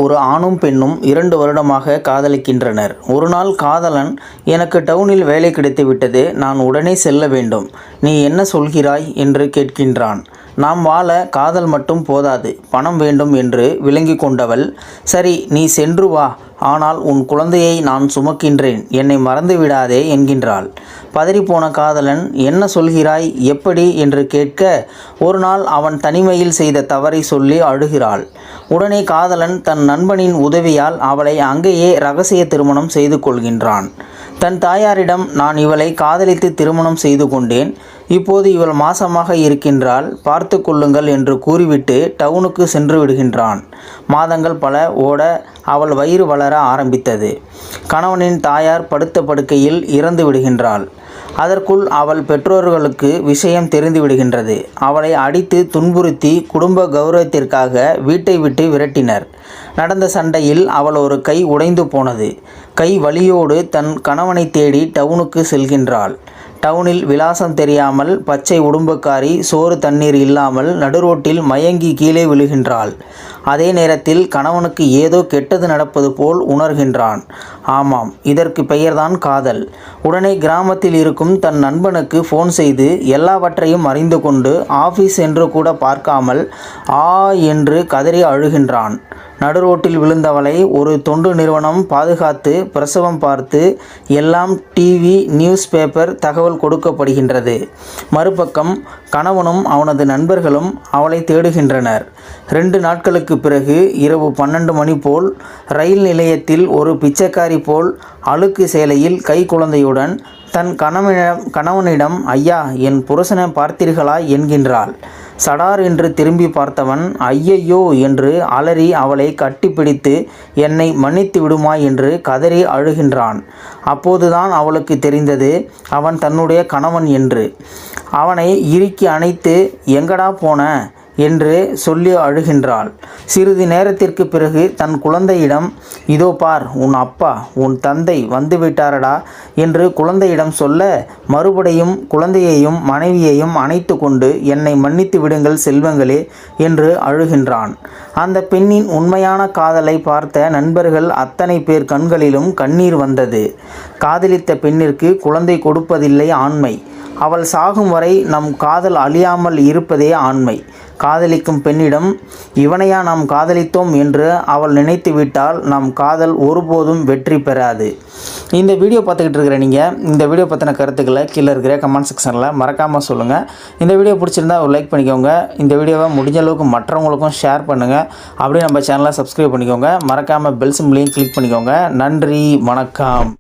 ஒரு ஆணும் பெண்ணும் 2 வருடமாக காதலிக்கின்றனர். ஒரு நாள் காதலன், எனக்கு டவுனில் வேலை கிடைத்துவிட்டது, நான் உடனே செல்ல வேண்டும். நீ என்ன சொல்கிறாய் என்று கேட்கின்றான். நாம் வாழ காதல் மட்டும் போதாது, பணம் வேண்டும் என்று விளங்கி கொண்டவள், சரி நீ சென்று வா, ஆனால் உன் குழந்தையை நான் சுமக்கின்றேன், என்னை மறந்து விடாதே என்கின்றாள். பதறிப்போன காதலன், என்ன சொல்கிறாய், எப்படி என்று கேட்க, ஒரு நாள் அவன் தனிமையில் செய்த தவறை சொல்லி அழுகிறாள். உடனே காதலன் தன் நண்பனின் உதவியால் அவளை அங்கேயே இரகசிய திருமணம் செய்து கொள்கின்றான். தன் தாயாரிடம், நான் இவளை காதலித்து திருமணம் செய்து கொண்டேன், இப்போது இவள் மாசமாக இருக்கின்றாள், பார்த்து கொள்ளுங்கள் என்று கூறிவிட்டு டவுனுக்கு சென்று விடுகின்றான். மாதங்கள் பல ஓட அவள் வயிறு வளர ஆரம்பித்தது. கணவனின் தாயார் படுத்த படுக்கையில் இறந்து விடுகின்றாள். அதற்குள் அவள் பெற்றோர்களுக்கு விஷயம் தெரிந்து விடுகின்றது. அவளை அடித்து துன்புறுத்தி குடும்ப கௌரவத்திற்காக வீட்டை விட்டு விரட்டினர். நடந்த சண்டையில் அவள் ஒரு கை உடைந்து போனது. கை வலியோடு தன் கணவனை தேடி டவுனுக்கு செல்கின்றாள். டவுனில் விலாசம் தெரியாமல் பச்சை உடும்புக்காரி சோறு தண்ணீர் இல்லாமல் நடுரோட்டில் மயங்கி கீழே விழுகின்றாள். அதே நேரத்தில் கணவனுக்கு ஏதோ கெட்டது நடப்பது போல் உணர்கின்றான். ஆமாம், இதற்கு பெயர்தான் காதல். உடனே கிராமத்தில் இருக்கும் தன் நண்பனுக்கு ஃபோன் செய்து எல்லாவற்றையும் அறிந்து கொண்டு ஆஃபீஸ் என்று கூட பார்க்காமல் ஆ என்று கதறி அழுகின்றான். நடுரோட்டில் விழுந்தவளை ஒரு தொண்டு நிறுவனம் பாதுகாத்து பிரசவம் பார்த்து எல்லாம் டிவி நியூஸ் பேப்பர் தகவல் கொடுக்கப்படுகின்றது. மறுபக்கம் கணவனும் அவனது நண்பர்களும் அவளை தேடுகின்றனர். 2 நாட்களுக்கு பிறகு இரவு 12 மணி போல் ரயில் நிலையத்தில் ஒரு பிச்சைக்காரி போல் அழுக்கு சேலையில் கை குழந்தையுடன் தன் கணவனிடம் ஐயா, என் புருஷனை பார்த்தீர்களா என்கின்றாள். சடார் என்று திரும்பி பார்த்தவன் ஐயையோ என்று அலறி அவளை கட்டிப்பிடித்து என்னை மன்னித்து விடுமா என்று கதறி அழுகின்றான். அப்போதுதான் அவளுக்கு தெரிந்தது அவன் தன்னுடைய கணவன் என்று. அவனை இறுக்கி அணைத்து எங்கடா போன என்று சொல்லி அழுகின்றாள். சிறிது நேரத்திற்கு பிறகு தன் குழந்தையிடம், இதோ பார், உன் அப்பா உன் தந்தை வந்துவிட்டாரடா என்று குழந்தையிடம் சொல்ல, மறுபடியும் குழந்தையையும் மனைவியையும் அணைத்து கொண்டு என்னை மன்னித்து விடுங்கள் செல்வங்களே என்று அழுகின்றான். அந்த பெண்ணின் உண்மையான காதலை பார்த்த நண்பர்கள் அத்தனை பேர் கண்களிலும் கண்ணீர் வந்தது. காதலித்த பெண்ணிற்கு குழந்தை கொடுப்பதில்லை ஆண்மை. அவள் சாகும் வரை நம் காதல் அழியாமல் இருப்பதே ஆண்மை. காதலிக்கும் பெண்ணிடம் இவனையா நாம் காதலித்தோம் என்று அவள் நினைத்து விட்டால் நம் காதல் ஒருபோதும் வெற்றி பெறாது. இந்த வீடியோ பார்த்துக்கிட்டு இருக்கிற நீங்கள் இந்த வீடியோ பற்றின கருத்துக்களை கீழே இருக்கிற கமெண்ட் செக்ஷனில் மறக்காமல் சொல்லுங்கள். இந்த வீடியோ பிடிச்சிருந்தா ஒரு லைக் பண்ணிக்கோங்க. இந்த வீடியோவை முடிஞ்ச அளவுக்கு மற்றவங்களுக்கும் ஷேர் பண்ணுங்கள். அப்படியே நம்ம சேனலை சப்ஸ்கிரைப் பண்ணிக்கோங்க. மறக்காமல் பெல் சிம்பளையும் கிளிக் பண்ணிக்கோங்க. நன்றி, வணக்கம்.